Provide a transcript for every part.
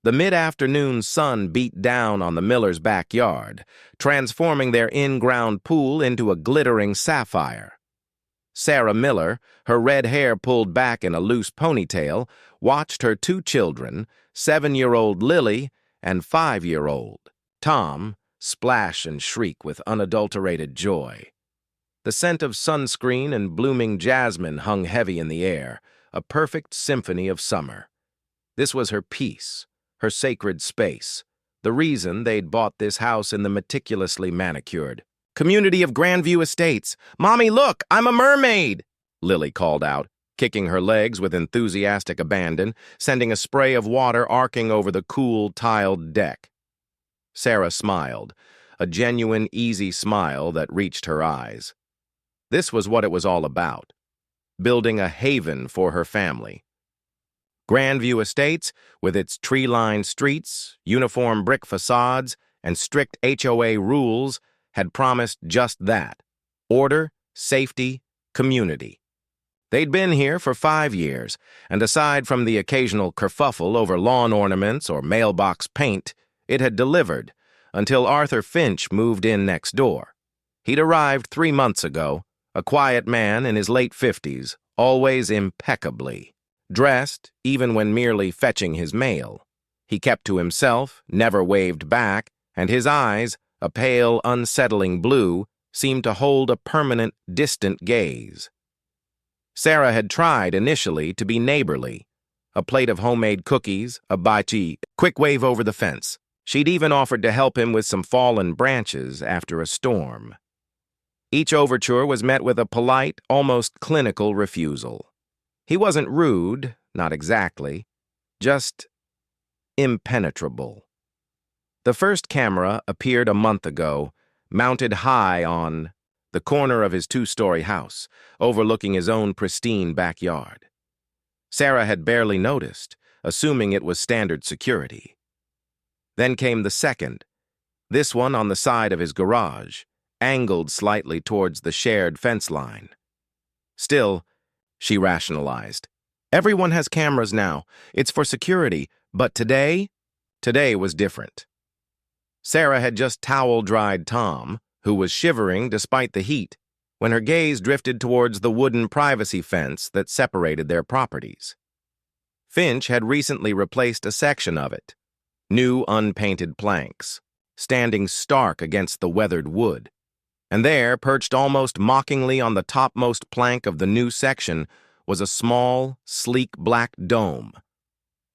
The mid-afternoon sun beat down on the Millers' backyard, transforming their in-ground pool into a glittering sapphire. Sarah Miller, her red hair pulled back in a loose ponytail, watched her two children, 7-year-old Lily and 5-year-old Tom, splash and shriek with unadulterated joy. The scent of sunscreen and blooming jasmine hung heavy in the air, a perfect symphony of summer. This was her peace, her sacred space, the reason they'd bought this house in the meticulously manicured community of Grandview Estates. "Mommy, look, I'm a mermaid!" Lily called out, kicking her legs with enthusiastic abandon, sending a spray of water arcing over the cool, tiled deck. Sarah smiled, a genuine, easy smile that reached her eyes. This was what it was all about, building a haven for her family. Grandview Estates, with its tree-lined streets, uniform brick facades, and strict HOA rules, had promised just that: order, safety, community. They'd been here for 5 years, and aside from the occasional kerfuffle over lawn ornaments or mailbox paint, it had delivered, until Arthur Finch moved in next door. He'd arrived 3 months ago, a quiet man in his late 50s, always impeccably dressed, even when merely fetching his mail. He kept to himself, never waved back, and his eyes, a pale, unsettling blue, seemed to hold a permanent, distant gaze. Sarah had tried initially to be neighborly. A plate of homemade cookies, a baichi, quick wave over the fence. She'd even offered to help him with some fallen branches after a storm. Each overture was met with a polite, almost clinical refusal. He wasn't rude, not exactly, just impenetrable. The first camera appeared a month ago, mounted high on the corner of his 2-story house, overlooking his own pristine backyard. Sarah had barely noticed, assuming it was standard security. Then came the second, this one on the side of his garage, angled slightly towards the shared fence line. Still, she rationalized, everyone has cameras now. It's for security, but today was different. Sarah had just towel-dried Tom, who was shivering despite the heat, when her gaze drifted towards the wooden privacy fence that separated their properties. Finch had recently replaced a section of it, new unpainted planks, standing stark against the weathered wood. And there, perched almost mockingly on the topmost plank of the new section, was a small, sleek black dome.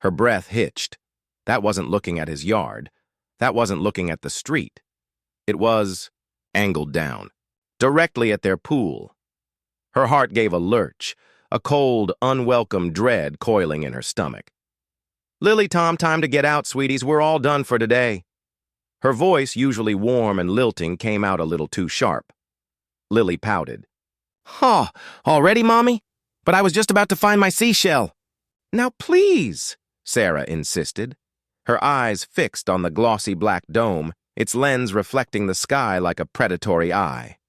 Her breath hitched. That wasn't looking at his yard. That wasn't looking at the street. It was angled down, directly at their pool. Her heart gave a lurch, a cold, unwelcome dread coiling in her stomach. "Lily, Tom, time to get out, sweeties. We're all done for today." Her voice, usually warm and lilting, came out a little too sharp. Lily pouted. "Huh, already, Mommy? But I was just about to find my seashell." "Now, please," Sarah insisted, her eyes fixed on the glossy black dome, its lens reflecting the sky like a predatory eye.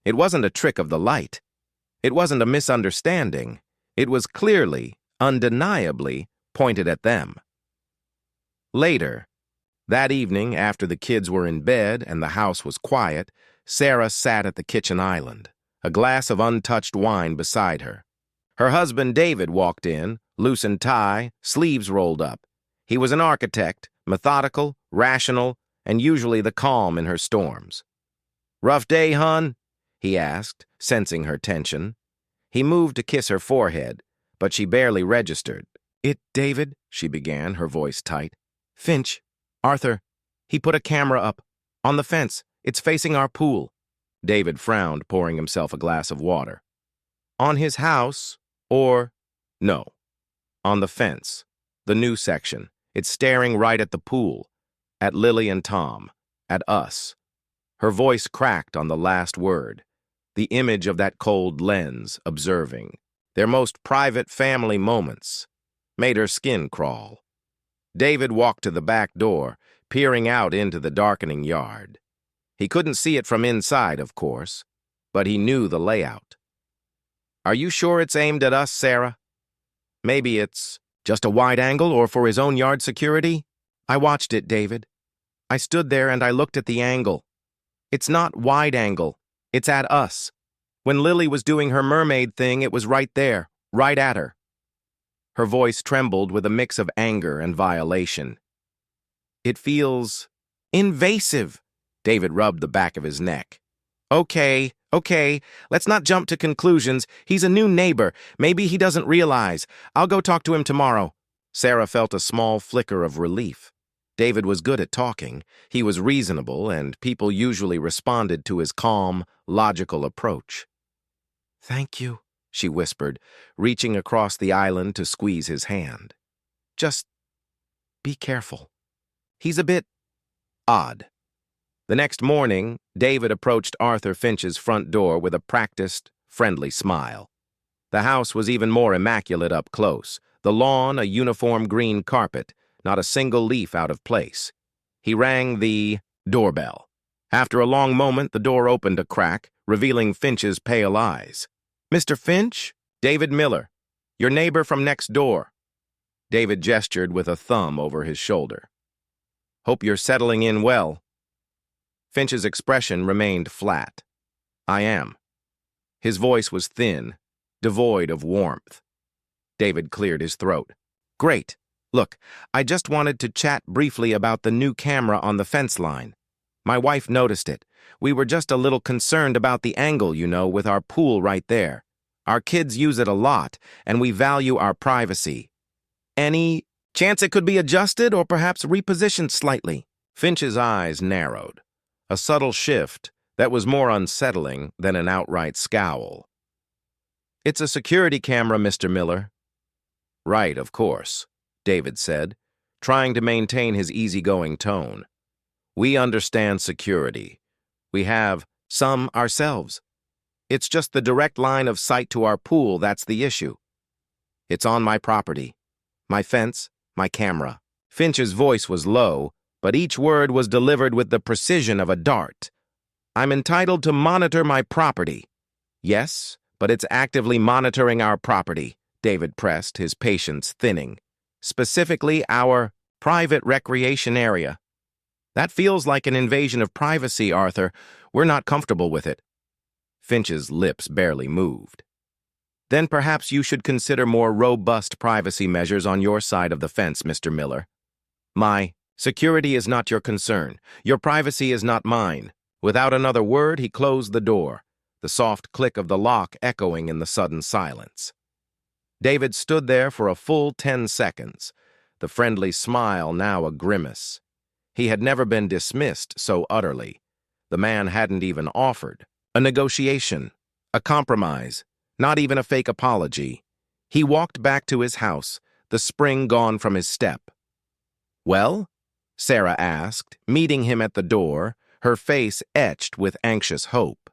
It wasn't a trick of the light. It wasn't a misunderstanding. It was clearly, undeniably, pointed at them. Later, that evening, after the kids were in bed and the house was quiet, Sarah sat at the kitchen island, a glass of untouched wine beside her. Her husband David walked in, loosened tie, sleeves rolled up. He was an architect, methodical, rational, and usually the calm in her storms. "Rough day, hon?" he asked, sensing her tension. He moved to kiss her forehead, but she barely registered. David," she began, her voice tight. "Finch. Arthur. He put a camera up. On the fence. It's facing our pool." David frowned, pouring himself a glass of water. "On his house, or—" "No. On the fence. The new section. It's staring right at the pool. At Lily and Tom. At us." Her voice cracked on the last word. The image of that cold lens, observing. Their most private family moments. Made her skin crawl. David walked to the back door, peering out into the darkening yard. He couldn't see it from inside, of course, but he knew the layout. "Are you sure it's aimed at us, Sarah? Maybe it's just a wide angle or for his own yard security?" I watched it, David. I stood there and I looked at the angle. It's not wide angle. It's at us. When Lily was doing her mermaid thing, it was right there, right at her. Her voice trembled with a mix of anger and violation. It feels invasive. David rubbed the back of his neck. Okay, let's not jump to conclusions. He's a new neighbor. Maybe he doesn't realize. I'll go talk to him tomorrow. Sarah felt a small flicker of relief. David was good at talking. He was reasonable, and people usually responded to his calm, logical approach. Thank you, she whispered, reaching across the island to squeeze his hand. Just be careful. He's a bit odd. The next morning, David approached Arthur Finch's front door with a practiced, friendly smile. The house was even more immaculate up close, the lawn a uniform green carpet, not a single leaf out of place. He rang the doorbell. After a long moment, the door opened a crack, revealing Finch's pale eyes. Mr. Finch? David Miller, your neighbor from next door. David gestured with a thumb over his shoulder. Hope you're settling in well. Finch's expression remained flat. I am. His voice was thin, devoid of warmth. David cleared his throat. Great. Look, I just wanted to chat briefly about the new camera on the fence line. My wife noticed it. We were just a little concerned about the angle, with our pool right there. Our kids use it a lot, and we value our privacy. Any chance it could be adjusted or perhaps repositioned slightly? Finch's eyes narrowed. A subtle shift that was more unsettling than an outright scowl. It's a security camera, Mr. Miller. Right, of course, David said, trying to maintain his easygoing tone. We understand security. We have some ourselves. It's just the direct line of sight to our pool that's the issue. It's on my property. My fence, my camera. Finch's voice was low, but each word was delivered with the precision of a dart. I'm entitled to monitor my property. Yes, but it's actively monitoring our property, David pressed, his patience thinning. Specifically, our private recreation area. That feels like an invasion of privacy, Arthur. We're not comfortable with it. Finch's lips barely moved. Then perhaps you should consider more robust privacy measures on your side of the fence, Mr. Miller. My security is not your concern. Your privacy is not mine. Without another word, he closed the door, the soft click of the lock echoing in the sudden silence. David stood there for a full 10 seconds, the friendly smile now a grimace. He had never been dismissed so utterly. The man hadn't even offered a negotiation, a compromise, not even a fake apology. He walked back to his house, the spring gone from his step. Well? Sarah asked, meeting him at the door, her face etched with anxious hope.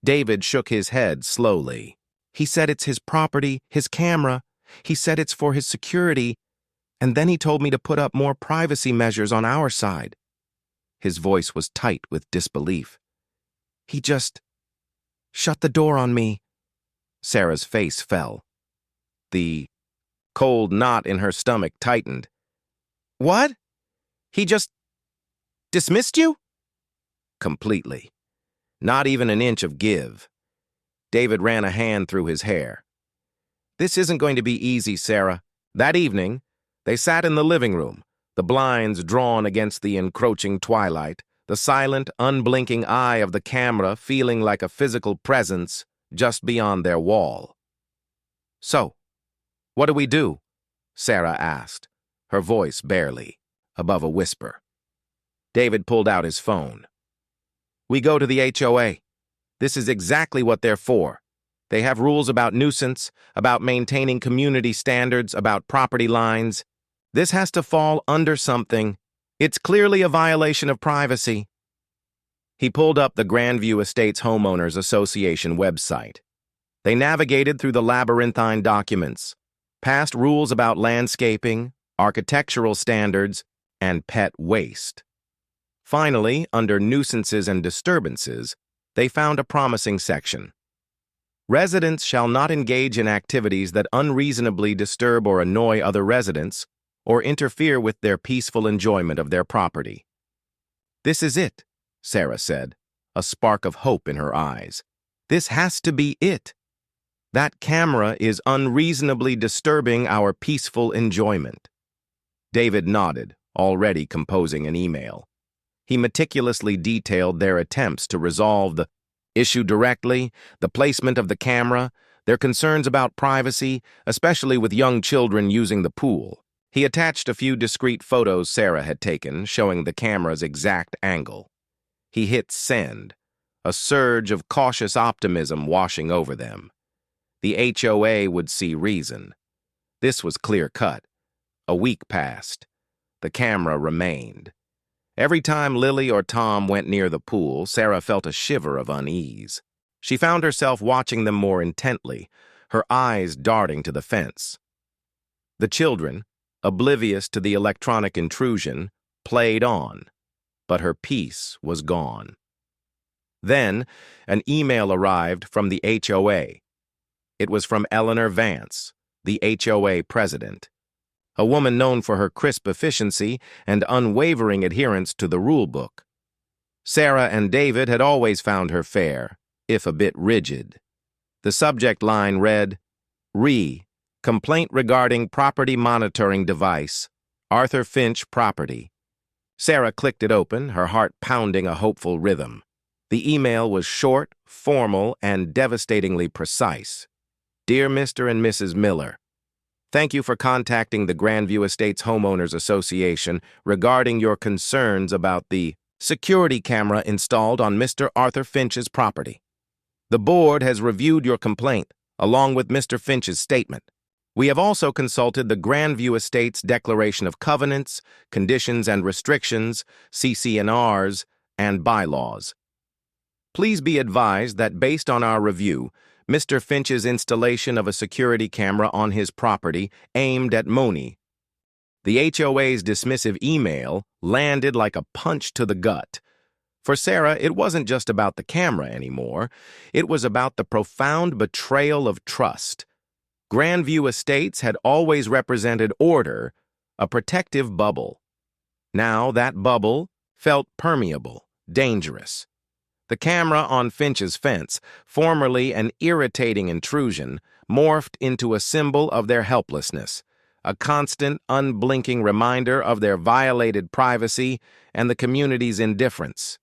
David shook his head slowly. He said it's his property, his camera. He said it's for his security. And then he told me to put up more privacy measures on our side. His voice was tight with disbelief. He just shut the door on me. Sarah's face fell. The cold knot in her stomach tightened. What? He just dismissed you? Completely. Not even an inch of give. David ran a hand through his hair. This isn't going to be easy, Sarah. That evening, they sat in the living room, the blinds drawn against the encroaching twilight, the silent, unblinking eye of the camera feeling like a physical presence just beyond their wall. So, what do we do? Sarah asked, her voice barely above a whisper. David pulled out his phone. We go to the HOA. This is exactly what they're for. They have rules about nuisance, about maintaining community standards, about property lines. This has to fall under something. It's clearly a violation of privacy. He pulled up the Grandview Estates Homeowners Association website. They navigated through the labyrinthine documents, past rules about landscaping, architectural standards, and pet waste. Finally, under nuisances and disturbances, they found a promising section. Residents shall not engage in activities that unreasonably disturb or annoy other residents or interfere with their peaceful enjoyment of their property. "This is it," Sarah said, a spark of hope in her eyes. "This has to be it. That camera is unreasonably disturbing our peaceful enjoyment." David nodded, already composing an email. He meticulously detailed their attempts to resolve the issue directly, the placement of the camera, their concerns about privacy, especially with young children using the pool. He attached a few discreet photos Sarah had taken, showing the camera's exact angle. He hit send, a surge of cautious optimism washing over them. The HOA would see reason. This was clear-cut. A week passed. The camera remained. Every time Lily or Tom went near the pool, Sarah felt a shiver of unease. She found herself watching them more intently, her eyes darting to the fence. The children, oblivious to the electronic intrusion, played on, but her peace was gone. Then, an email arrived from the HOA. It was from Eleanor Vance, the HOA president, a woman known for her crisp efficiency and unwavering adherence to the rule book. Sarah and David had always found her fair, if a bit rigid. The subject line read, Complaint regarding property monitoring device, Arthur Finch property. Sarah clicked it open, her heart pounding a hopeful rhythm. The email was short, formal, and devastatingly precise. Dear Mr. and Mrs. Miller, thank you for contacting the Grandview Estates Homeowners Association regarding your concerns about the security camera installed on Mr. Arthur Finch's property. The board has reviewed your complaint, along with Mr. Finch's statement. We have also consulted the Grandview Estates Declaration of Covenants, Conditions and Restrictions, CC&Rs, and bylaws. Please be advised that based on our review, Mr. Finch's installation of a security camera on his property aimed at Moni. The HOA's dismissive email landed like a punch to the gut. For Sarah, it wasn't just about the camera anymore. It was about the profound betrayal of trust. Grandview Estates had always represented order, a protective bubble. Now that bubble felt permeable, dangerous. The camera on Finch's fence, formerly an irritating intrusion, morphed into a symbol of their helplessness, a constant, unblinking reminder of their violated privacy and the community's indifference.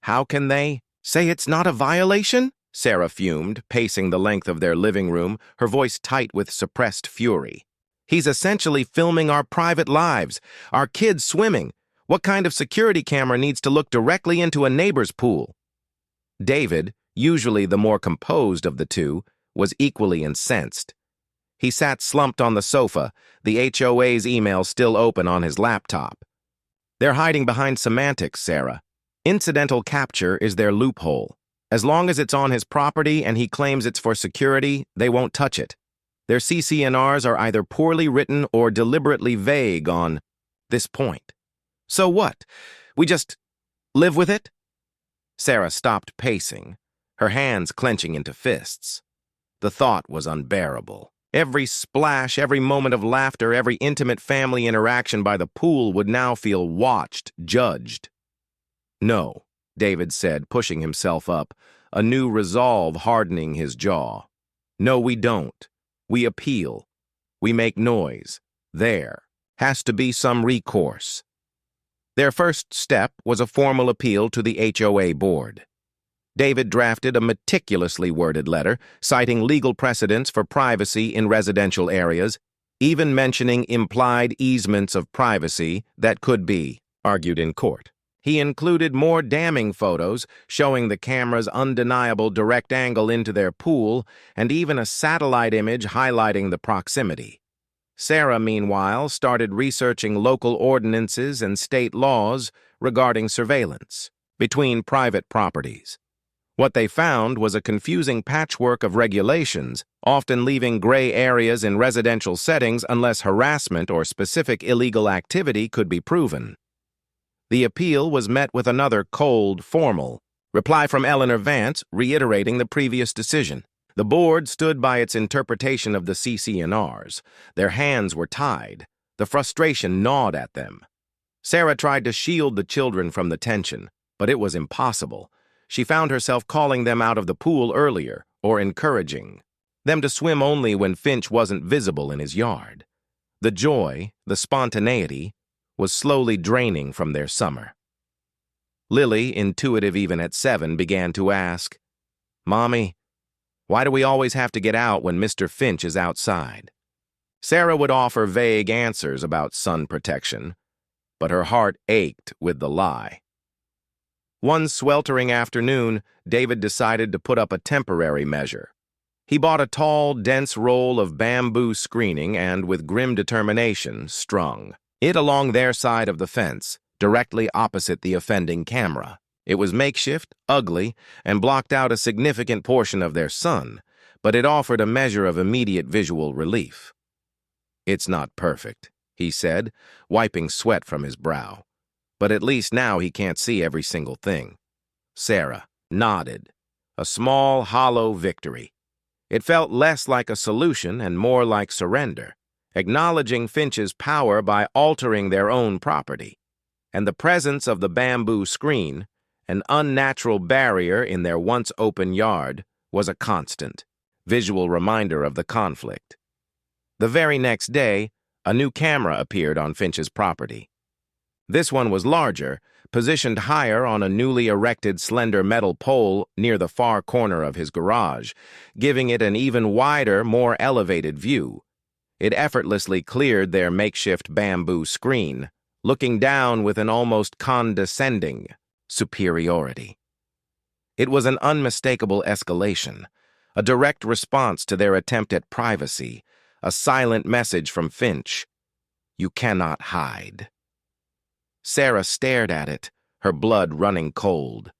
How can they say it's not a violation? Sarah fumed, pacing the length of their living room, her voice tight with suppressed fury. He's essentially filming our private lives, our kids swimming. What kind of security camera needs to look directly into a neighbor's pool? David, usually the more composed of the two, was equally incensed. He sat slumped on the sofa, the HOA's email still open on his laptop. They're hiding behind semantics, Sarah. Incidental capture is their loophole. As long as it's on his property and he claims it's for security, they won't touch it. Their CC&Rs are either poorly written or deliberately vague on this point. So what? We just live with it? Sarah stopped pacing, her hands clenching into fists. The thought was unbearable. Every splash, every moment of laughter, every intimate family interaction by the pool would now feel watched, judged. No, David said, pushing himself up, a new resolve hardening his jaw. No, we don't. We appeal. We make noise. There has to be some recourse. Their first step was a formal appeal to the HOA board. David drafted a meticulously worded letter citing legal precedents for privacy in residential areas, even mentioning implied easements of privacy that could be argued in court. He included more damning photos showing the camera's undeniable direct angle into their pool and even a satellite image highlighting the proximity. Sarah, meanwhile, started researching local ordinances and state laws regarding surveillance between private properties. What they found was a confusing patchwork of regulations, often leaving gray areas in residential settings unless harassment or specific illegal activity could be proven. The appeal was met with another cold, formal reply from Eleanor Vance reiterating the previous decision. The board stood by its interpretation of the CC&Rs. Their hands were tied. The frustration gnawed at them. Sarah tried to shield the children from the tension, but it was impossible. She found herself calling them out of the pool earlier, or encouraging them to swim only when Finch wasn't visible in his yard. The joy, the spontaneity, was slowly draining from their summer. Lily, intuitive even at 7, began to ask, "Mommy, why do we always have to get out when Mr. Finch is outside?" Sarah would offer vague answers about sun protection, but her heart ached with the lie. One sweltering afternoon, David decided to put up a temporary measure. He bought a tall, dense roll of bamboo screening and, with grim determination, strung it along their side of the fence, directly opposite the offending camera. It was makeshift, ugly, and blocked out a significant portion of their sun, but it offered a measure of immediate visual relief. "It's not perfect," he said, wiping sweat from his brow. "But at least now he can't see every single thing." Sarah nodded. A small, hollow victory. It felt less like a solution and more like surrender, acknowledging Finch's power by altering their own property. And the presence of the bamboo screen, an unnatural barrier in their once open yard, was a constant, visual reminder of the conflict. The very next day, a new camera appeared on Finch's property. This one was larger, positioned higher on a newly erected slender metal pole near the far corner of his garage, giving it an even wider, more elevated view. It effortlessly cleared their makeshift bamboo screen, looking down with an almost condescending superiority. It was an unmistakable escalation, a direct response to their attempt at privacy, a silent message from Finch. "You cannot hide." Sarah stared at it, her blood running cold.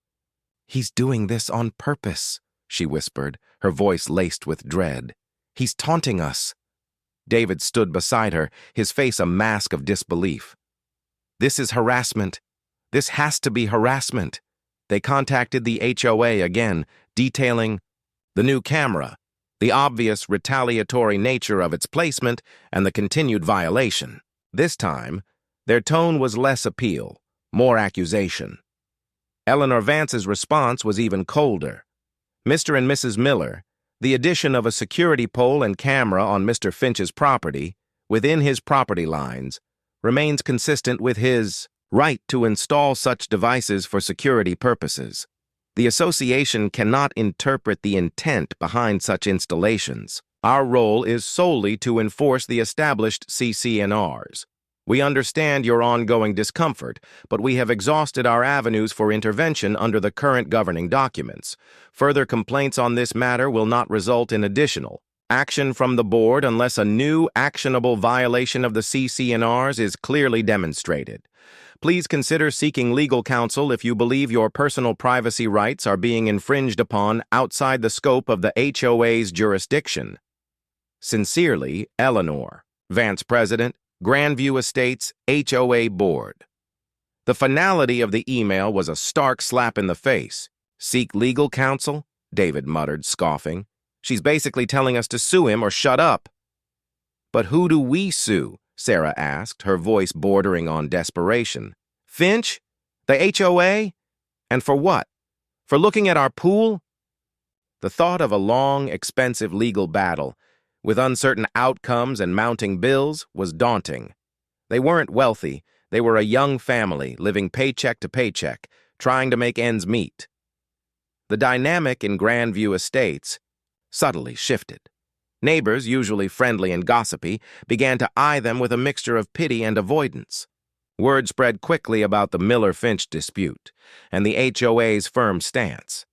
"He's doing this on purpose," she whispered, her voice laced with dread. "He's taunting us." David stood beside her, his face a mask of disbelief. "This is harassment. This has to be harassment." They contacted the HOA again, detailing the new camera, the obvious retaliatory nature of its placement, and the continued violation. This time, their tone was less appeal, more accusation. Eleanor Vance's response was even colder. Mr. and Mrs. Miller, the addition of a security pole and camera on Mr. Finch's property, within his property lines, remains consistent with his right to install such devices for security purposes. The association cannot interpret the intent behind such installations. Our role is solely to enforce the established CC&Rs. We understand your ongoing discomfort, but we have exhausted our avenues for intervention under the current governing documents. Further complaints on this matter will not result in additional action from the board unless a new actionable violation of the CC&Rs is clearly demonstrated. Please consider seeking legal counsel if you believe your personal privacy rights are being infringed upon outside the scope of the HOA's jurisdiction. Sincerely, Eleanor, Vance President, Grandview Estates HOA Board. The finality of the email was a stark slap in the face. "Seek legal counsel?" David muttered, scoffing. "She's basically telling us to sue him or shut up." "But who do we sue?" Sarah asked, her voice bordering on desperation. "Finch? The HOA? And for what? For looking at our pool?" The thought of a long, expensive legal battle, with uncertain outcomes and mounting bills, was daunting. They weren't wealthy. They were a young family, living paycheck to paycheck, trying to make ends meet. The dynamic in Grandview Estates subtly shifted. Neighbors, usually friendly and gossipy, began to eye them with a mixture of pity and avoidance. Word spread quickly about the Miller-Finch dispute and the HOA's firm stance.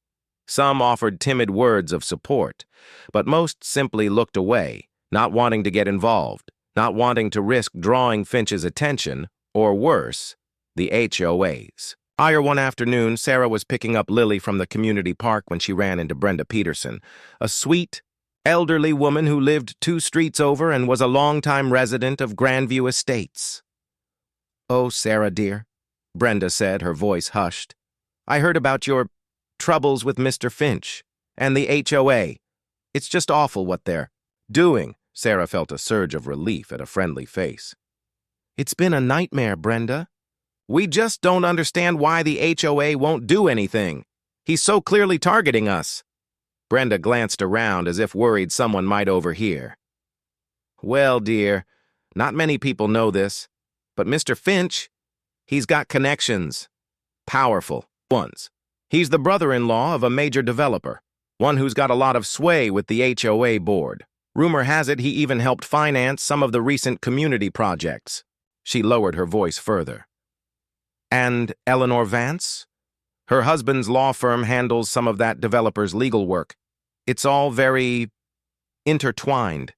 Some offered timid words of support, but most simply looked away, not wanting to get involved, not wanting to risk drawing Finch's attention, or worse, the HOA's. One afternoon, Sarah was picking up Lily from the community park when she ran into Brenda Peterson, a sweet, elderly woman who lived 2 streets over and was a longtime resident of Grandview Estates. "Oh, Sarah, dear," Brenda said, her voice hushed. "I heard about your troubles with Mr. Finch and the HOA. It's just awful what they're doing." Sarah felt a surge of relief at a friendly face. It's been a nightmare, Brenda. We just don't understand why the HOA won't do anything. He's so clearly targeting us. Brenda glanced around as if worried someone might overhear. Well, dear, not many people know this, but Mr. Finch, he's got connections. Powerful ones. He's the brother-in-law of a major developer, one who's got a lot of sway with the HOA board. Rumor has it he even helped finance some of the recent community projects. She lowered her voice further. And Eleanor Vance? Her husband's law firm handles some of that developer's legal work. It's all very intertwined.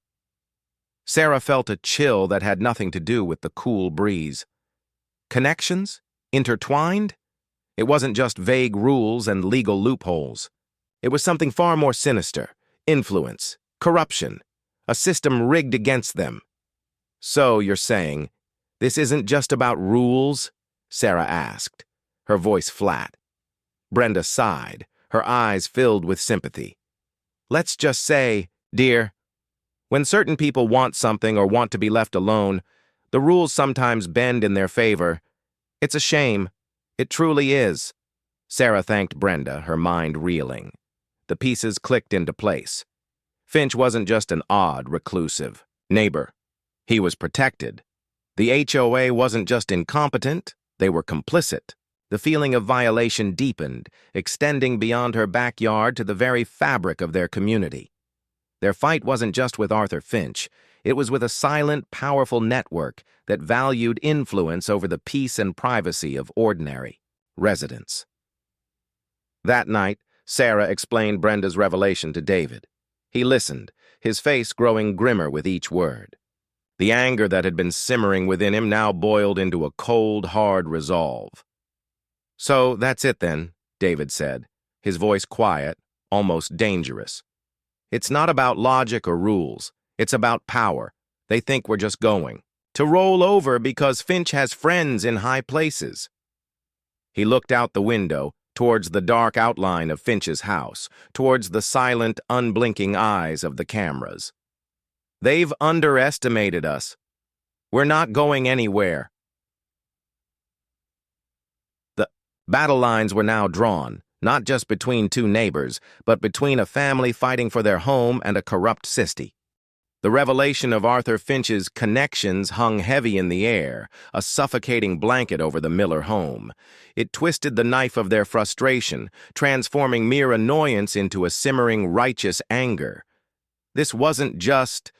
Sarah felt a chill that had nothing to do with the cool breeze. Connections? Intertwined? It wasn't just vague rules and legal loopholes. It was something far more sinister. Influence, corruption, a system rigged against them. So, you're saying, this isn't just about rules? Sarah asked, her voice flat. Brenda sighed, her eyes filled with sympathy. Let's just say, dear, when certain people want something or want to be left alone, the rules sometimes bend in their favor. It's a shame. It truly is. Sarah thanked Brenda, her mind reeling. The pieces clicked into place. Finch wasn't just an odd, reclusive neighbor. He was protected. The HOA wasn't just incompetent, they were complicit. The feeling of violation deepened, extending beyond her backyard to the very fabric of their community. Their fight wasn't just with Arthur Finch, it was with a silent, powerful network that valued influence over the peace and privacy of ordinary residents. That night, Sarah explained Brenda's revelation to David. He listened, his face growing grimmer with each word. The anger that had been simmering within him now boiled into a cold, hard resolve. So that's it then, David said, his voice quiet, almost dangerous. It's not about logic or rules. It's about power. They think we're just going to roll over because Finch has friends in high places. He looked out the window, towards the dark outline of Finch's house, towards the silent, unblinking eyes of the cameras. They've underestimated us. We're not going anywhere. The battle lines were now drawn, not just between two neighbors, but between a family fighting for their home and a corrupt city. The revelation of Arthur Finch's connections hung heavy in the air, a suffocating blanket over the Miller home. It twisted the knife of their frustration, transforming mere annoyance into a simmering righteous anger. This wasn't just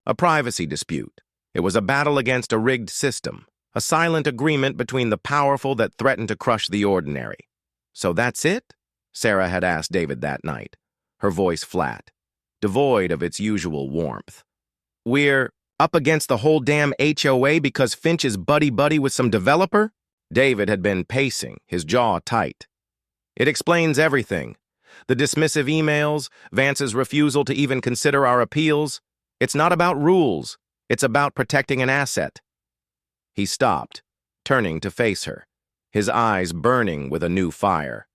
a privacy dispute. It was a battle against a rigged system, a silent agreement between the powerful that threatened to crush the ordinary. So that's it? Sarah had asked David that night, her voice flat, devoid of its usual warmth. We're up against the whole damn HOA because Finch is buddy-buddy with some developer? David had been pacing, his jaw tight. It explains everything. The dismissive emails, Vance's refusal to even consider our appeals. It's not about rules. It's about protecting an asset. He stopped, turning to face her, his eyes burning with a new fire.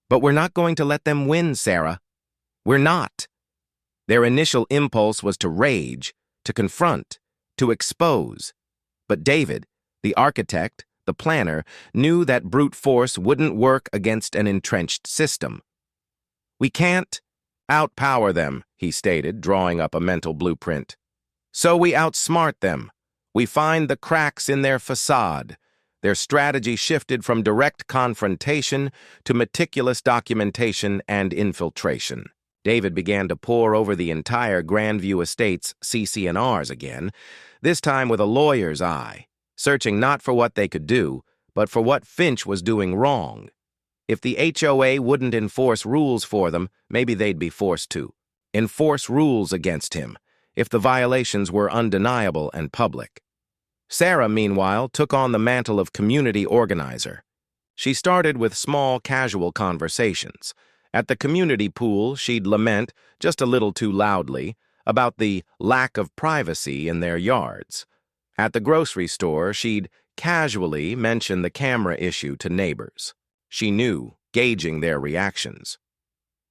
But we're not going to let them win, Sarah. We're not. Their initial impulse was to rage, to confront, to expose. But David, the architect, the planner, knew that brute force wouldn't work against an entrenched system. We can't outpower them, he stated, drawing up a mental blueprint. So we outsmart them. We find the cracks in their facade. Their strategy shifted from direct confrontation to meticulous documentation and infiltration. David began to pore over the entire Grandview Estates CC&Rs again, this time with a lawyer's eye, searching not for what they could do, but for what Finch was doing wrong. If the HOA wouldn't enforce rules for them, maybe they'd be forced to enforce rules against him, if the violations were undeniable and public. Sarah, meanwhile, took on the mantle of community organizer. She started with small, casual conversations. At the community pool, she'd lament, just a little too loudly, about the lack of privacy in their yards. At the grocery store, she'd casually mention the camera issue to neighbors. She knew, gauging their reactions.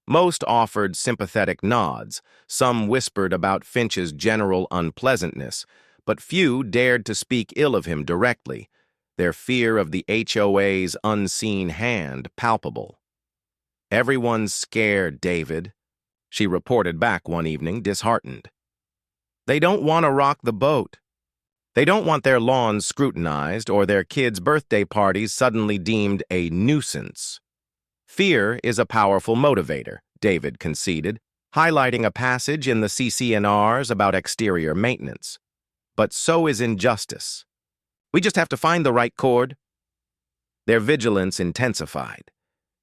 Most offered sympathetic nods, some whispered about Finch's general unpleasantness, but few dared to speak ill of him directly, their fear of the HOA's unseen hand palpable. "Everyone's scared, David," she reported back one evening, disheartened. "They don't want to rock the boat. They don't want their lawns scrutinized or their kids' birthday parties suddenly deemed a nuisance." "Fear is a powerful motivator," David conceded, highlighting a passage in the CC&Rs about exterior maintenance. "But so is injustice. We just have to find the right chord." Their vigilance intensified.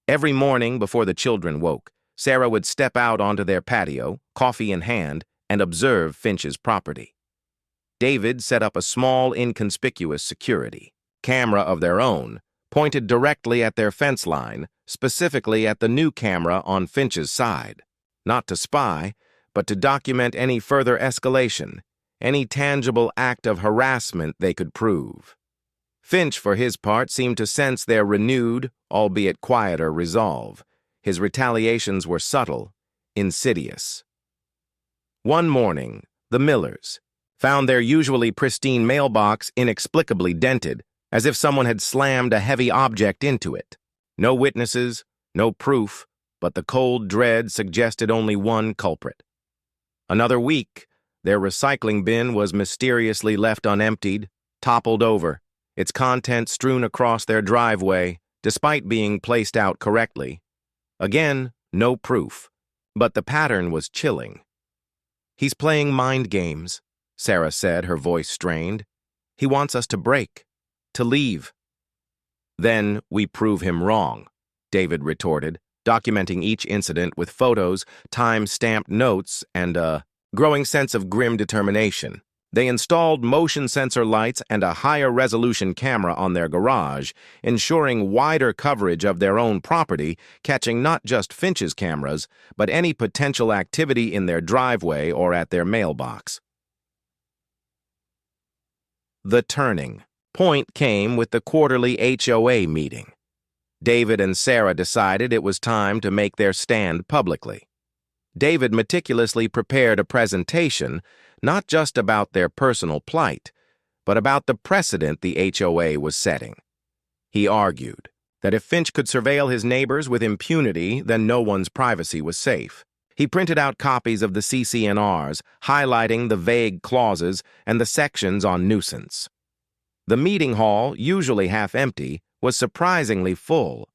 Every morning before the children woke, Sarah would step out onto their patio, coffee in hand, and observe Finch's property. David set up a small, inconspicuous security camera of their own, pointed directly at their fence line, specifically at the new camera on Finch's side. Not to spy, but to document any further escalation, any tangible act of harassment they could prove. Finch, for his part, seemed to sense their renewed, albeit quieter, resolve. His retaliations were subtle, insidious. One morning, the Millers found their usually pristine mailbox inexplicably dented, as if someone had slammed a heavy object into it. No witnesses, no proof, but the cold dread suggested only one culprit. Another week, their recycling bin was mysteriously left unemptied, toppled over, its contents strewn across their driveway, despite being placed out correctly. Again, no proof, but the pattern was chilling. "He's playing mind games," Sarah said, her voice strained. "He wants us to break, to leave." "Then we prove him wrong," David retorted, documenting each incident with photos, time-stamped notes, and a growing sense of grim determination. They installed motion sensor lights and a higher resolution camera on their garage, ensuring wider coverage of their own property, catching not just Finch's cameras, but any potential activity in their driveway or at their mailbox. The turning point came with the quarterly HOA meeting. David and Sarah decided it was time to make their stand publicly. David meticulously prepared a presentation not just about their personal plight, but about the precedent the HOA was setting. He argued that if Finch could surveil his neighbors with impunity, then no one's privacy was safe. He printed out copies of the CC&Rs, highlighting the vague clauses and the sections on nuisance. The meeting hall, usually half empty, was surprisingly full.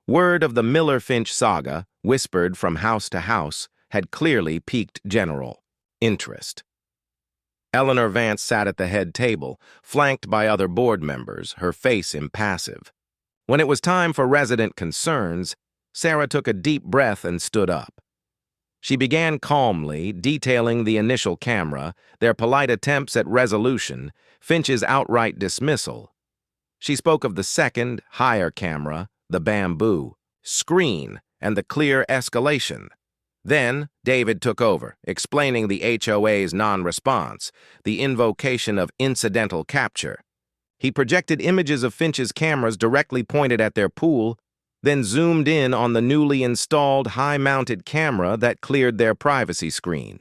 Word of the Miller-Finch saga, whispered from house to house, had clearly piqued general interest. Eleanor Vance sat at the head table, flanked by other board members, her face impassive. When it was time for resident concerns, Sarah took a deep breath and stood up. She began calmly, detailing the initial camera, their polite attempts at resolution, Finch's outright dismissal. She spoke of the second, higher camera, the bamboo, screen, and the clear escalation. Then, David took over, explaining the HOA's non-response, the invocation of incidental capture. He projected images of Finch's cameras directly pointed at their pool, then zoomed in on the newly installed high-mounted camera that cleared their privacy screen.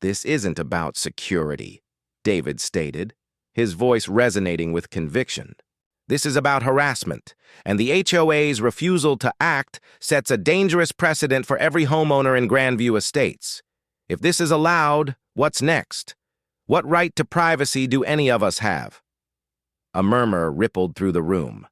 "This isn't about security," David stated, his voice resonating with conviction. "This is about harassment, and the HOA's refusal to act sets a dangerous precedent for every homeowner in Grandview Estates. If this is allowed, what's next? What right to privacy do any of us have?" A murmur rippled through the room.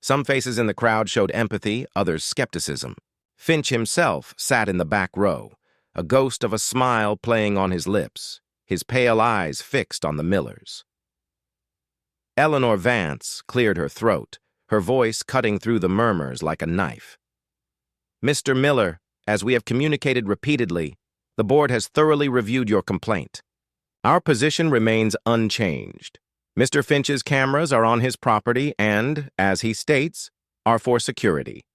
Some faces in the crowd showed empathy, others skepticism. Finch himself sat in the back row, a ghost of a smile playing on his lips, his pale eyes fixed on the Millers. Eleanor Vance cleared her throat, her voice cutting through the murmurs like a knife. "Mr. Miller, as we have communicated repeatedly, the board has thoroughly reviewed your complaint. Our position remains unchanged. Mr. Finch's cameras are on his property and, as he states, are for security.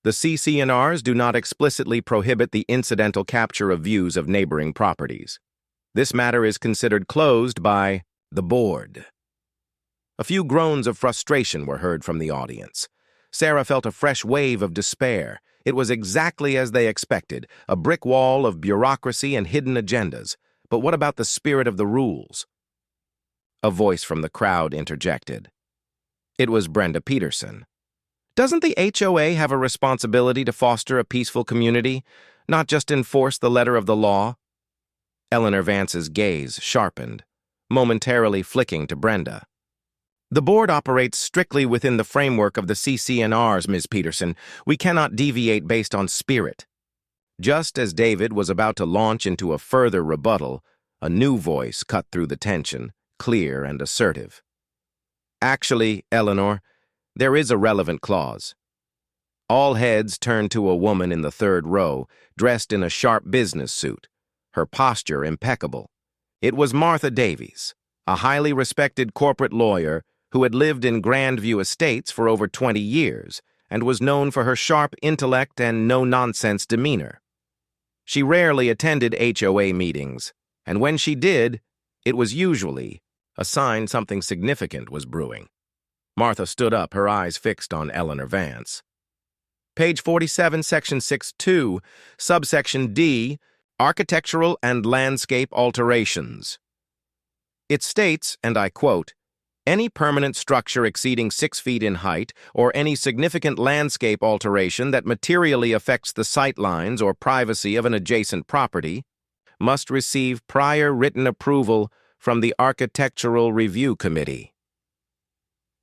The CC&Rs do not explicitly prohibit the incidental capture of views of neighboring properties. This matter is considered closed by the board." A few groans of frustration were heard from the audience. Sarah felt a fresh wave of despair. It was exactly as they expected, a brick wall of bureaucracy and hidden agendas. But what about the spirit of the rules? a voice from the crowd interjected. It was Brenda Peterson. Doesn't the HOA have a responsibility to foster a peaceful community, not just enforce the letter of the law? Eleanor Vance's gaze sharpened, momentarily flicking to Brenda. The board operates strictly within the framework of the CC&Rs, Ms. Peterson. We cannot deviate based on spirit. Just as David was about to launch into a further rebuttal, a new voice cut through the tension, clear and assertive. Actually, Eleanor, there is a relevant clause. All heads turned to a woman in the third row, dressed in a sharp business suit, her posture impeccable. It was Martha Davies, a highly respected corporate lawyer who had lived in Grandview Estates for over 20 years and was known for her sharp intellect and no-nonsense demeanor. She rarely attended HOA meetings, and when she did, it was usually a sign something significant was brewing. Martha stood up, her eyes fixed on Eleanor Vance. Page 47, Section 6.2, subsection D, Architectural and Landscape Alterations. It states, and I quote, "Any permanent structure exceeding 6 feet in height or any significant landscape alteration that materially affects the sightlines or privacy of an adjacent property must receive prior written approval from the Architectural Review Committee."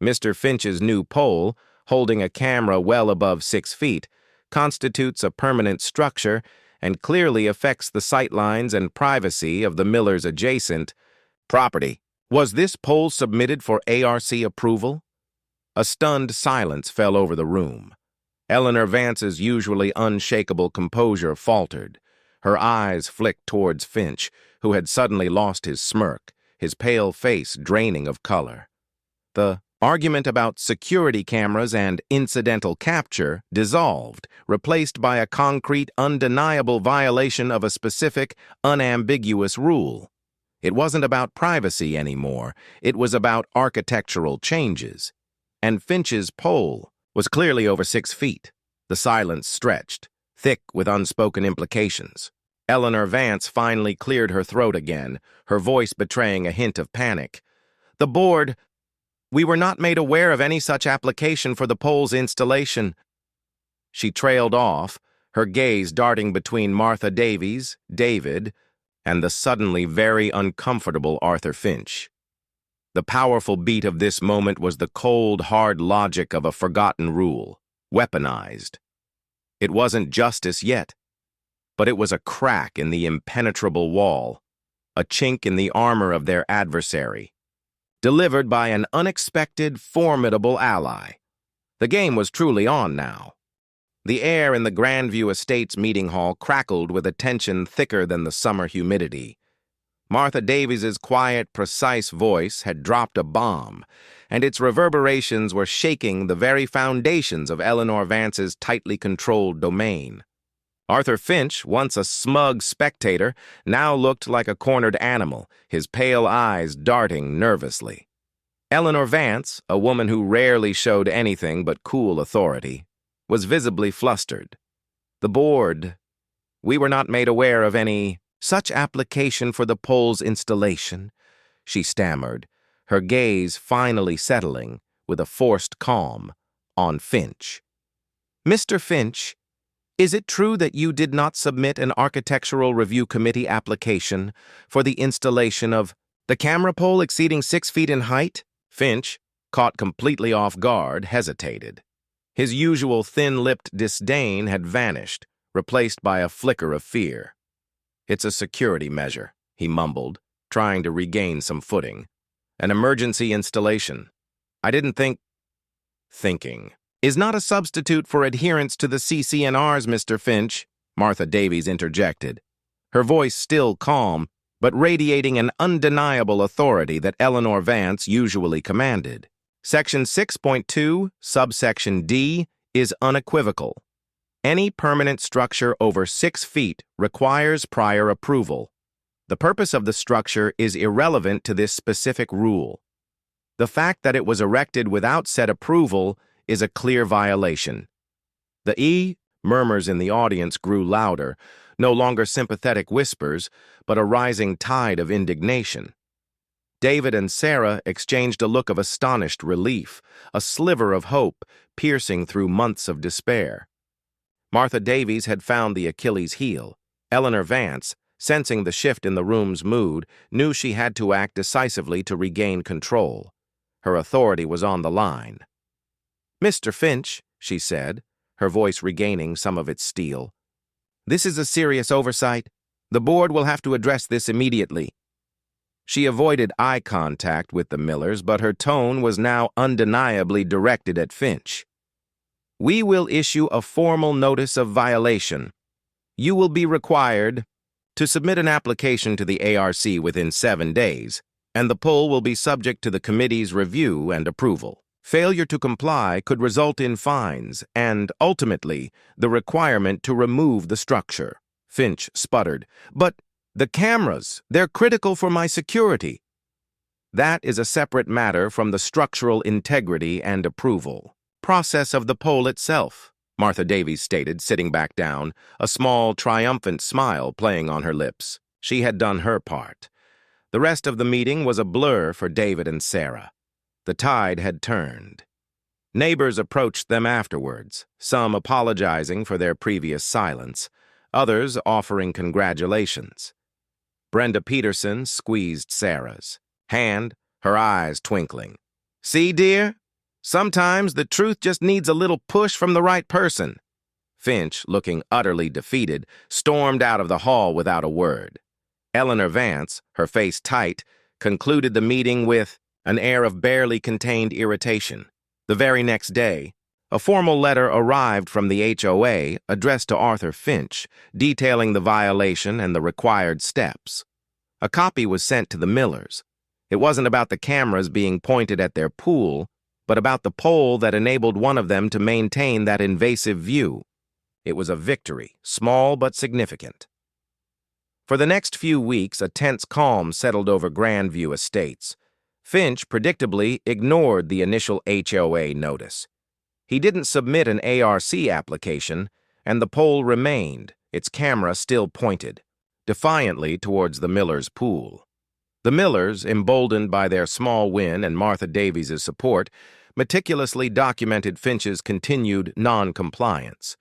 Mr. Finch's new pole, holding a camera well above 6 feet, constitutes a permanent structure and clearly affects the sightlines and privacy of the Millers' adjacent property. Was this pole submitted for ARC approval? A stunned silence fell over the room. Eleanor Vance's usually unshakable composure faltered. Her eyes flicked towards Finch, who had suddenly lost his smirk, his pale face draining of color. The argument about security cameras and incidental capture dissolved, replaced by a concrete, undeniable violation of a specific, unambiguous rule. It wasn't about privacy anymore. It was about architectural changes. And Finch's pole was clearly over 6 feet. The silence stretched, thick with unspoken implications. Eleanor Vance finally cleared her throat again, her voice betraying a hint of panic. The board, we were not made aware of any such application for the pole's installation. She trailed off, her gaze darting between Martha Davies, David, and the suddenly very uncomfortable Arthur Finch. The powerful beat of this moment was the cold, hard logic of a forgotten rule, weaponized. It wasn't justice yet, but it was a crack in the impenetrable wall, a chink in the armor of their adversary, delivered by an unexpected, formidable ally. The game was truly on now. The air in the Grandview Estates meeting hall crackled with a tension thicker than the summer humidity. Martha Davies's quiet, precise voice had dropped a bomb, and its reverberations were shaking the very foundations of Eleanor Vance's tightly controlled domain. Arthur Finch, once a smug spectator, now looked like a cornered animal, his pale eyes darting nervously. Eleanor Vance, a woman who rarely showed anything but cool authority, was visibly flustered. The board, we were not made aware of any such application for the pole's installation, she stammered, her gaze finally settling, with a forced calm, on Finch. Mr. Finch, is it true that you did not submit an Architectural Review Committee application for the installation of the camera pole exceeding 6 feet in height? Finch, caught completely off guard, hesitated. His usual thin-lipped disdain had vanished, replaced by a flicker of fear. It's a security measure, he mumbled, trying to regain some footing. An emergency installation. I didn't think... Thinking is not a substitute for adherence to the CC&Rs, Mr. Finch, Martha Davies interjected, her voice still calm, but radiating an undeniable authority that Eleanor Vance usually commanded. Section 6.2, subsection D, is unequivocal. Any permanent structure over 6 feet requires prior approval. The purpose of the structure is irrelevant to this specific rule. The fact that it was erected without said approval is a clear violation. The murmurs in the audience grew louder, no longer sympathetic whispers, but a rising tide of indignation. David and Sarah exchanged a look of astonished relief, a sliver of hope piercing through months of despair. Martha Davies had found the Achilles heel. Eleanor Vance, sensing the shift in the room's mood, knew she had to act decisively to regain control. Her authority was on the line. "Mr. Finch," she said, her voice regaining some of its steel, "this is a serious oversight. The board will have to address this immediately." She avoided eye contact with the Millers, but her tone was now undeniably directed at Finch. "We will issue a formal notice of violation. You will be required to submit an application to the ARC within 7 days, and the poll will be subject to the committee's review and approval. Failure to comply could result in fines and, ultimately, the requirement to remove the structure." Finch sputtered. "But the cameras, they're critical for my security." "That is a separate matter from the structural integrity and approval process of the poll itself," Martha Davies stated, sitting back down, a small, triumphant smile playing on her lips. She had done her part. The rest of the meeting was a blur for David and Sarah. The tide had turned. Neighbors approached them afterwards, some apologizing for their previous silence, others offering congratulations. Brenda Peterson squeezed Sarah's hand, her eyes twinkling. "See, dear? Sometimes the truth just needs a little push from the right person." Finch, looking utterly defeated, stormed out of the hall without a word. Eleanor Vance, her face tight, concluded the meeting with an air of barely contained irritation. The very next day, a formal letter arrived from the HOA addressed to Arthur Finch, detailing the violation and the required steps. A copy was sent to the Millers. It wasn't about the cameras being pointed at their pool, but about the pole that enabled one of them to maintain that invasive view. It was a victory, small but significant. For the next few weeks, a tense calm settled over Grandview Estates. Finch predictably ignored the initial HOA notice. He didn't submit an ARC application, and the pole remained, its camera still pointed, defiantly towards the Millers' pool. The Millers, emboldened by their small win and Martha Davies' support, meticulously documented Finch's continued non-compliance.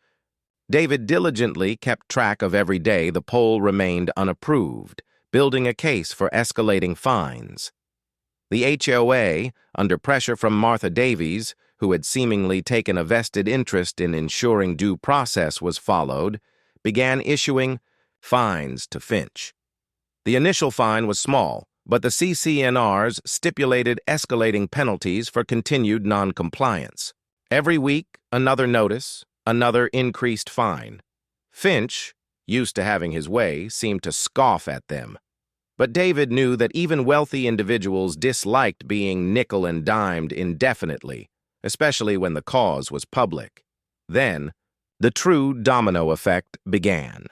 David diligently kept track of every day the pole remained unapproved, building a case for escalating fines. The HOA, under pressure from Martha Davies, who had seemingly taken a vested interest in ensuring due process was followed, began issuing fines to Finch. The initial fine was small, but the CC&Rs stipulated escalating penalties for continued non-compliance. Every week, another notice, another increased fine. Finch, used to having his way, seemed to scoff at them. But David knew that even wealthy individuals disliked being nickel and dimed indefinitely, especially when the cause was public. Then, the true domino effect began.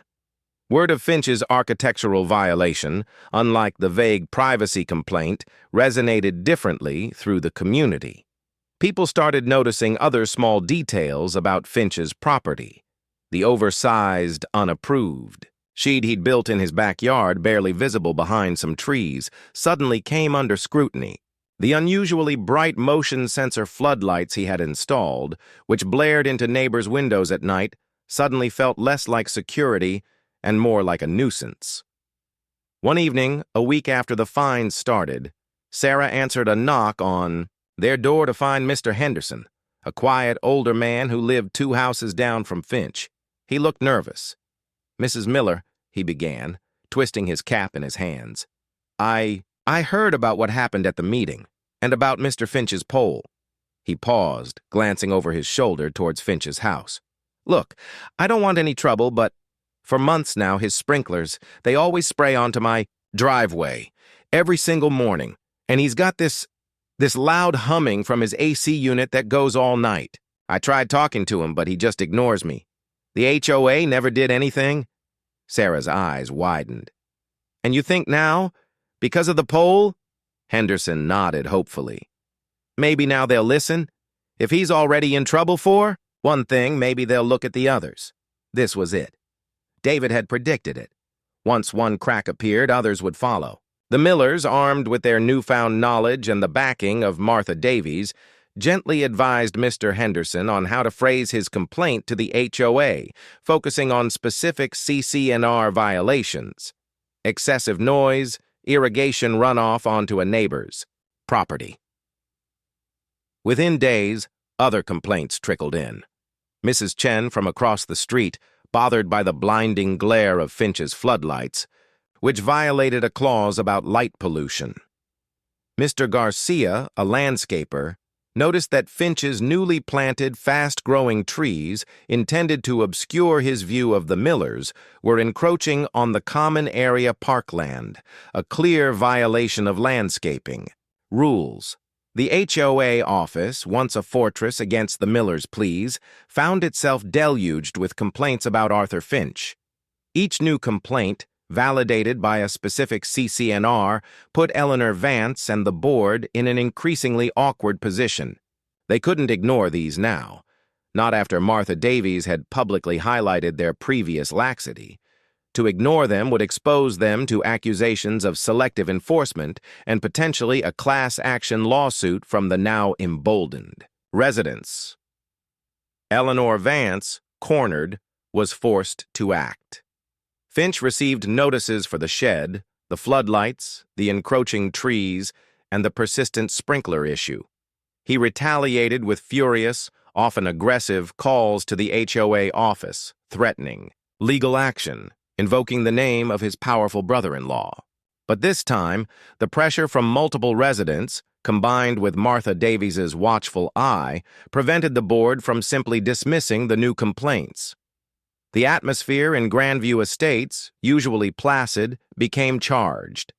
Word of Finch's architectural violation, unlike the vague privacy complaint, resonated differently through the community. People started noticing other small details about Finch's property. The oversized, unapproved sheet he'd built in his backyard, barely visible behind some trees, suddenly came under scrutiny. The unusually bright motion sensor floodlights he had installed, which blared into neighbors' windows at night, suddenly felt less like security and more like a nuisance. One evening, a week after the fines started, Sarah answered a knock on their door to find Mr. Henderson, a quiet older man who lived 2 houses down from Finch. He looked nervous. "Mrs. Miller," he began, twisting his cap in his hands, I heard about what happened at the meeting, and about Mr. Finch's pole." He paused, glancing over his shoulder towards Finch's house. "Look, I don't want any trouble, but for months now, his sprinklers, they always spray onto my driveway, every single morning, and he's got this loud humming from his AC unit that goes all night. I tried talking to him, but he just ignores me. The HOA never did anything." Sarah's eyes widened. "And you think now, because of the poll?" Henderson nodded hopefully. "Maybe now they'll listen. If he's already in trouble for one thing, maybe they'll look at the others." This was it. David had predicted it. Once one crack appeared, others would follow. The Millers, armed with their newfound knowledge and the backing of Martha Davies, gently advised Mr. Henderson on how to phrase his complaint to the HOA, focusing on specific CC&R violations: excessive noise, irrigation runoff onto a neighbor's property. Within days, other complaints trickled in. Mrs. Chen from across the street, bothered by the blinding glare of Finch's floodlights, which violated a clause about light pollution. Mr. Garcia, a landscaper, noticed that Finch's newly planted, fast-growing trees, intended to obscure his view of the Millers, were encroaching on the common area parkland, a clear violation of landscaping rules. The HOA office, once a fortress against the Millers' pleas, found itself deluged with complaints about Arthur Finch. Each new complaint, validated by a specific CC&R, put Eleanor Vance and the board in an increasingly awkward position. They couldn't ignore these now, not after Martha Davies had publicly highlighted their previous laxity. To ignore them would expose them to accusations of selective enforcement and potentially a class action lawsuit from the now emboldened residents. Eleanor Vance, cornered, was forced to act. Finch received notices for the shed, the floodlights, the encroaching trees, and the persistent sprinkler issue. He retaliated with furious, often aggressive, calls to the HOA office, threatening legal action, invoking the name of his powerful brother-in-law. But this time, the pressure from multiple residents, combined with Martha Davies's watchful eye, prevented the board from simply dismissing the new complaints. The atmosphere in Grandview Estates, usually placid, became charged.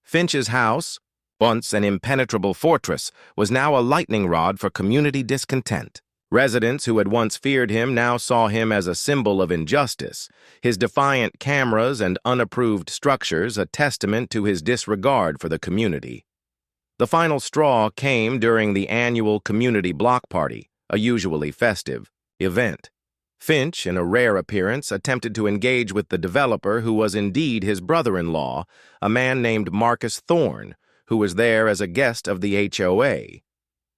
Finch's house, once an impenetrable fortress, was now a lightning rod for community discontent. Residents who had once feared him now saw him as a symbol of injustice, his defiant cameras and unapproved structures a testament to his disregard for the community. The final straw came during the annual community block party, a usually festive event. Finch, in a rare appearance, attempted to engage with the developer who was indeed his brother-in-law, a man named Marcus Thorne, who was there as a guest of the HOA.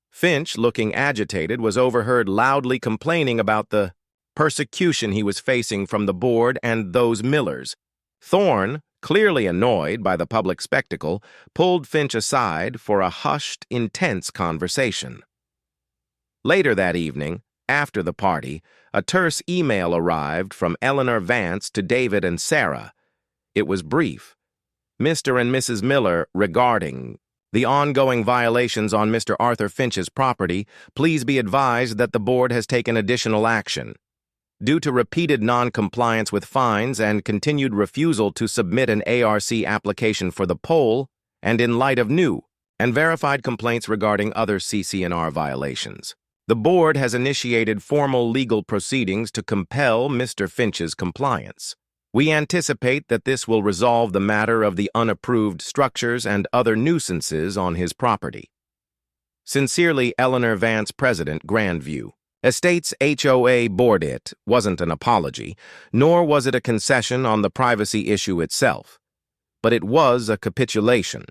Finch, looking agitated, was overheard loudly complaining about the persecution he was facing from the board and those Millers. Thorne, clearly annoyed by the public spectacle, pulled Finch aside for a hushed, intense conversation. Later that evening, after the party, a terse email arrived from Eleanor Vance to David and Sarah. It was brief. Mr. and Mrs. Miller, regarding the ongoing violations on Mr. Arthur Finch's property, please be advised that the board has taken additional action. Due to repeated non-compliance with fines and continued refusal to submit an ARC application for the poll, and in light of new and verified complaints regarding other CC&R violations, the board has initiated formal legal proceedings to compel Mr. Finch's compliance. We anticipate that this will resolve the matter of the unapproved structures and other nuisances on his property. Sincerely, Eleanor Vance, President, Grandview. Estates HOA Board. It wasn't an apology, nor was it a concession on the privacy issue itself. But it was a capitulation.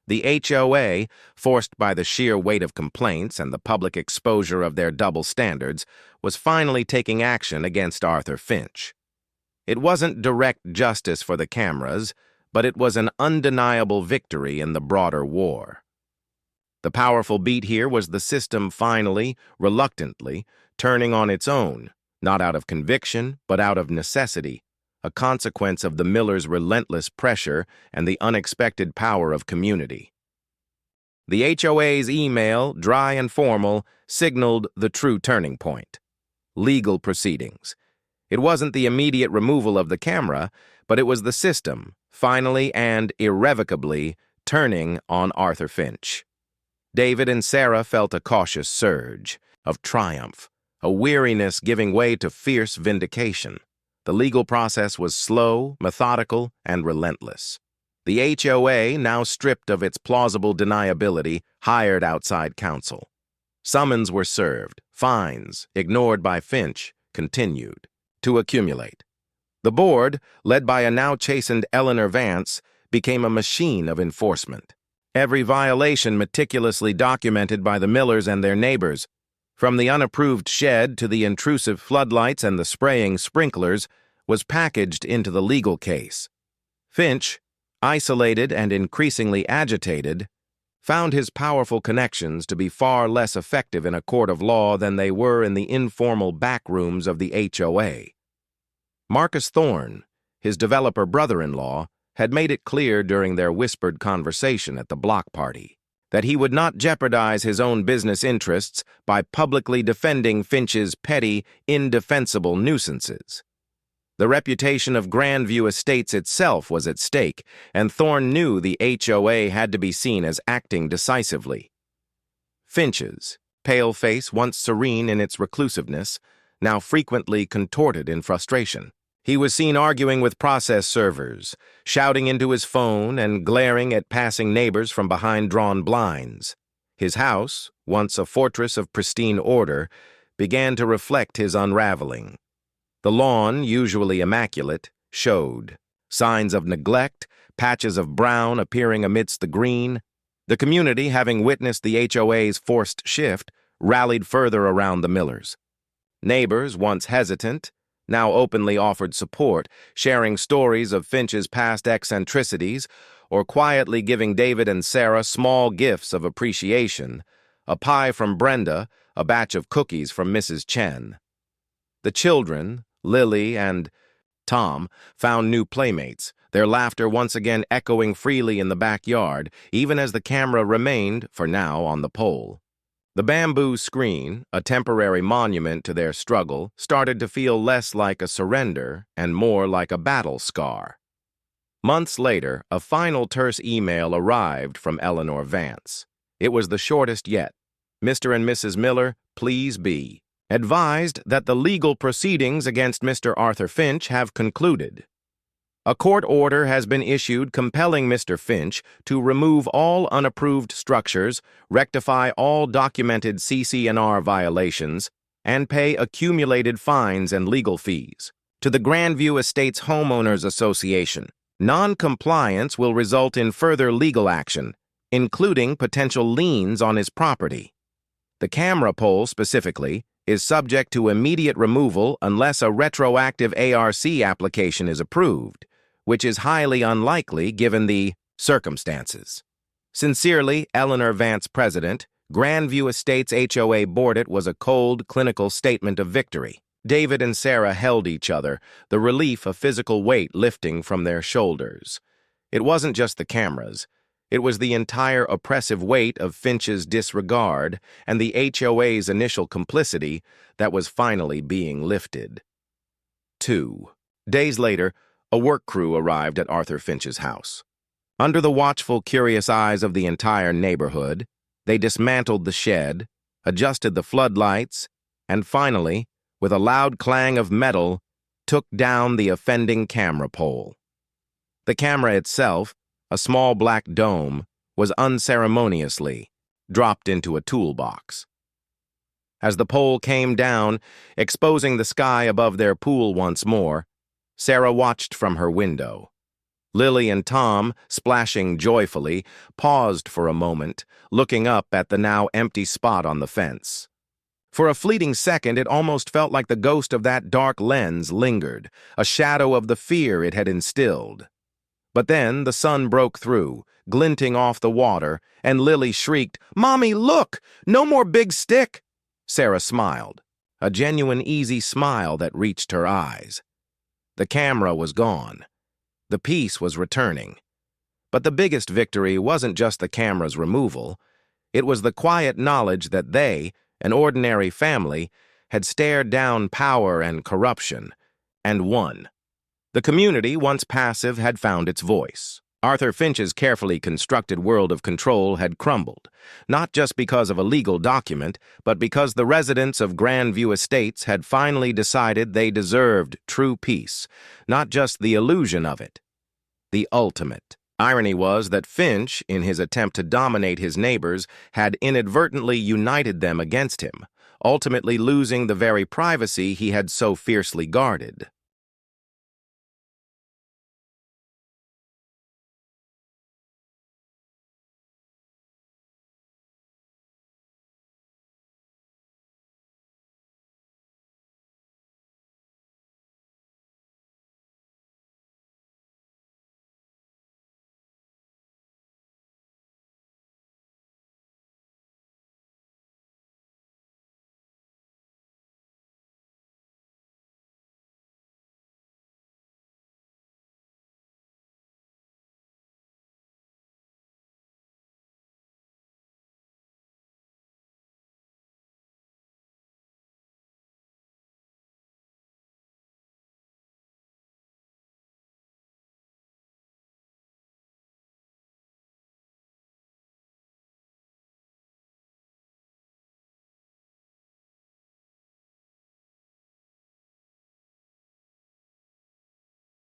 The HOA, forced by the sheer weight of complaints and the public exposure of their double standards, was finally taking action against Arthur Finch. It wasn't direct justice for the cameras, but it was an undeniable victory in the broader war. The powerful beat here was the system finally, reluctantly, turning on its own, not out of conviction, but out of necessity, a consequence of the Millers' relentless pressure and the unexpected power of community. The HOA's email, dry and formal, signaled the true turning point: legal proceedings. It wasn't the immediate removal of the camera, but it was the system, finally and irrevocably, turning on Arthur Finch. David and Sarah felt a cautious surge of triumph, a weariness giving way to fierce vindication. The legal process was slow, methodical, and relentless. The HOA, now stripped of its plausible deniability, hired outside counsel. Summons were served, fines, ignored by Finch, continued to accumulate. The board, led by a now chastened Eleanor Vance, became a machine of enforcement. Every violation meticulously documented by the Millers and their neighbors, from the unapproved shed to the intrusive floodlights and the spraying sprinklers, was packaged into the legal case. Finch, isolated and increasingly agitated, found his powerful connections to be far less effective in a court of law than they were in the informal back rooms of the HOA. Marcus Thorne, his developer brother-in-law, had made it clear during their whispered conversation at the block party that he would not jeopardize his own business interests by publicly defending Finch's petty, indefensible nuisances. The reputation of Grandview Estates itself was at stake, and Thorne knew the HOA had to be seen as acting decisively. Finch's pale face, once serene in its reclusiveness, now frequently contorted in frustration. He was seen arguing with process servers, shouting into his phone and glaring at passing neighbors from behind drawn blinds. His house, once a fortress of pristine order, began to reflect his unraveling. The lawn, usually immaculate, showed signs of neglect, patches of brown appearing amidst the green. The community, having witnessed the HOA's forced shift, rallied further around the Millers. Neighbors, once hesitant, now openly offered support, sharing stories of Finch's past eccentricities or quietly giving David and Sarah small gifts of appreciation, a pie from Brenda, a batch of cookies from Mrs. Chen. The children, Lily and Tom, found new playmates, their laughter once again echoing freely in the backyard, even as the camera remained, for now, on the pole. The bamboo screen, a temporary monument to their struggle, started to feel less like a surrender and more like a battle scar. Months later, a final terse email arrived from Eleanor Vance. It was the shortest yet. Mr. and Mrs. Miller, please be advised that the legal proceedings against Mr. Arthur Finch have concluded. A court order has been issued compelling Mr. Finch to remove all unapproved structures, rectify all documented CC&R violations, and pay accumulated fines and legal fees. To the Grandview Estates Homeowners Association, non-compliance will result in further legal action, including potential liens on his property. The camera pole, specifically, is subject to immediate removal unless a retroactive ARC application is approved, which is highly unlikely given the circumstances. Sincerely, Eleanor Vance, President. Grandview Estates HOA Board. It was a cold, clinical statement of victory. David and Sarah held each other, the relief of physical weight lifting from their shoulders. It wasn't just the cameras. It was the entire oppressive weight of Finch's disregard and the HOA's initial complicity that was finally being lifted. 2 days later, a work crew arrived at Arthur Finch's house. Under the watchful, curious eyes of the entire neighborhood, they dismantled the shed, adjusted the floodlights, and finally, with a loud clang of metal, took down the offending camera pole. The camera itself, a small black dome, was unceremoniously dropped into a toolbox. As the pole came down, exposing the sky above their pool once more, Sarah watched from her window. Lily and Tom, splashing joyfully, paused for a moment, looking up at the now empty spot on the fence. For a fleeting second, it almost felt like the ghost of that dark lens lingered, a shadow of the fear it had instilled. But then the sun broke through, glinting off the water, and Lily shrieked, "Mommy, look! No more big stick!" Sarah smiled, a genuine easy smile that reached her eyes. The camera was gone. The peace was returning. But the biggest victory wasn't just the camera's removal. It was the quiet knowledge that they, an ordinary family, had stared down power and corruption, and won. The community, once passive, had found its voice. Arthur Finch's carefully constructed world of control had crumbled, not just because of a legal document, but because the residents of Grandview Estates had finally decided they deserved true peace, not just the illusion of it, the ultimate. Irony was that Finch, in his attempt to dominate his neighbors, had inadvertently united them against him, ultimately losing the very privacy he had so fiercely guarded.